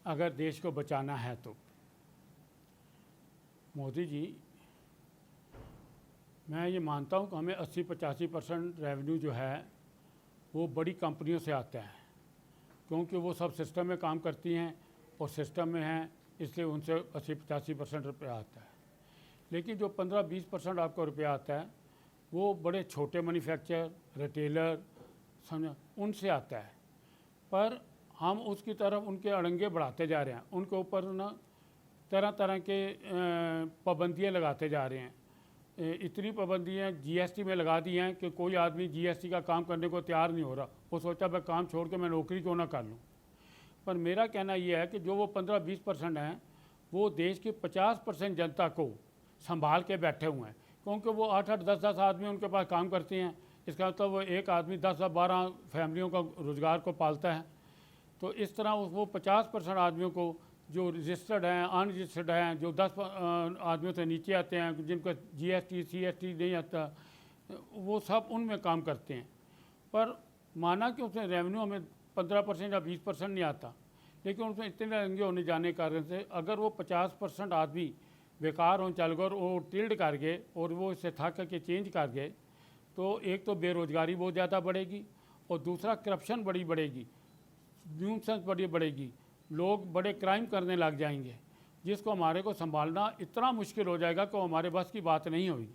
अगर देश को बचाना है तो मोदी जी, मैं ये मानता हूँ कि हमें 80-85% रेवेन्यू जो है वो बड़ी कंपनियों से आता है, क्योंकि वो सब सिस्टम में काम करती हैं और सिस्टम में हैं, इसलिए उनसे 80-85% रुपया आता है। लेकिन जो 15-20% आपको रुपया आता है वो बड़े छोटे मैन्युफैक्चरर, रिटेलर, समझ, उनसे आता है। पर हम उसकी तरफ उनके अड़ंगे बढ़ाते जा रहे हैं, उनके ऊपर ना तरह तरह के पाबंदियाँ लगाते जा रहे हैं। इतनी पाबंदियाँ जीएसटी में लगा दी हैं कि कोई आदमी जीएसटी का काम करने को तैयार नहीं हो रहा। वो सोचा मैं काम छोड़ के मैं नौकरी क्यों ना कर लूँ। पर मेरा कहना यह है कि जो वो 15-20% हैं वो देश की 50% जनता को संभाल के बैठे हुए हैं, क्योंकि वो 8-8, 10-10 आदमी उनके पास काम करते हैं। इसका मतलब वो एक आदमी 10-12 फैमिलियों का रोज़गार को पालता है। तो इस तरह वो 50% आदमियों को जो रजिस्टर्ड हैं, अनरजिस्टर्ड हैं, जो 10 आदमियों से नीचे आते हैं, जिनको जीएसटी सीएसटी नहीं आता, वो सब उनमें काम करते हैं। पर माना कि उसमें रेवेन्यू हमें 15% या 20% नहीं आता, लेकिन उसमें इतने रंगे होने जाने के कारण से अगर वो 50% आदमी बेकार हों चल गए और वो टिल्ड कर गए और वो इससे थक के चेंज कर गए, तो एक तो बेरोज़गारी बहुत ज़्यादा बढ़ेगी और दूसरा करप्शन बड़ी बढ़ेगी, न्यूसेंस बड़ी बढ़ेगी, लोग बड़े क्राइम करने लग जाएंगे, जिसको हमारे को संभालना इतना मुश्किल हो जाएगा कि हमारे बस की बात नहीं होगी।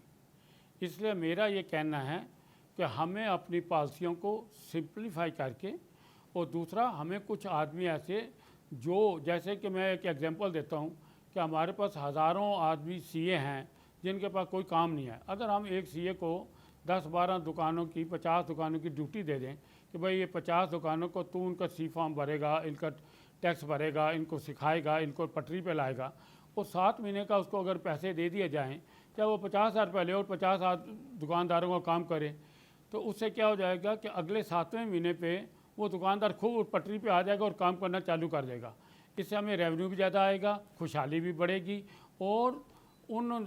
इसलिए मेरा ये कहना है कि हमें अपनी पॉलिसियों को सिंप्लीफाई करके, और दूसरा हमें कुछ आदमी ऐसे जो, जैसे कि मैं एक एग्जांपल देता हूँ कि हमारे पास हज़ारों आदमी सीए हैं जिनके पास कोई काम नहीं है। अगर हम एक सीए को 10-12 दुकानों की, 50 दुकानों की ड्यूटी दे दें कि भाई ये 50 दुकानों को तू उनका सी फॉर्म भरेगा, इनका टैक्स भरेगा, इनको सिखाएगा, इनको पटरी पे लाएगा, और 7 महीने का उसको अगर पैसे दे दिए जाएँ, चाहे वो 50,000 रुपये ले और 50 दुकानदारों का काम करे, तो उससे क्या हो जाएगा कि अगले 7वें महीने पे वो दुकानदार खूब पटरी पे आ जाएगा और काम करना चालू कर देगा। इससे हमें रेवेन्यू भी ज़्यादा आएगा, खुशहाली भी बढ़ेगी, और उन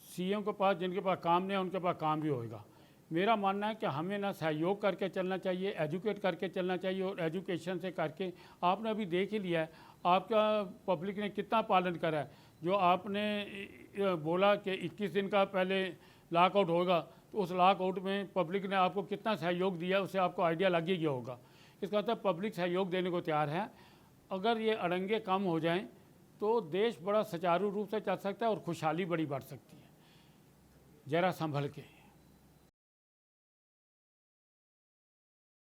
सीएम के पास जिनके पास काम नहीं है उनके पास काम भी होएगा। मेरा मानना है कि हमें ना सहयोग करके चलना चाहिए, एजुकेट करके चलना चाहिए, और एजुकेशन से करके आपने अभी देख ही लिया है आपका पब्लिक ने कितना पालन करा है। जो आपने बोला कि 21 दिन का पहले लॉकआउट होगा, तो उस लॉकआउट में पब्लिक ने आपको कितना सहयोग दिया, उससे आपको आइडिया लग ही गया होगा। इसका मतलब पब्लिक सहयोग देने को तैयार है। अगर ये अड़ंगे कम हो जाएं तो देश बड़ा सुचारू रूप से चल सकता है और खुशहाली बड़ी बढ़ सकती है। ज़रा संभल के।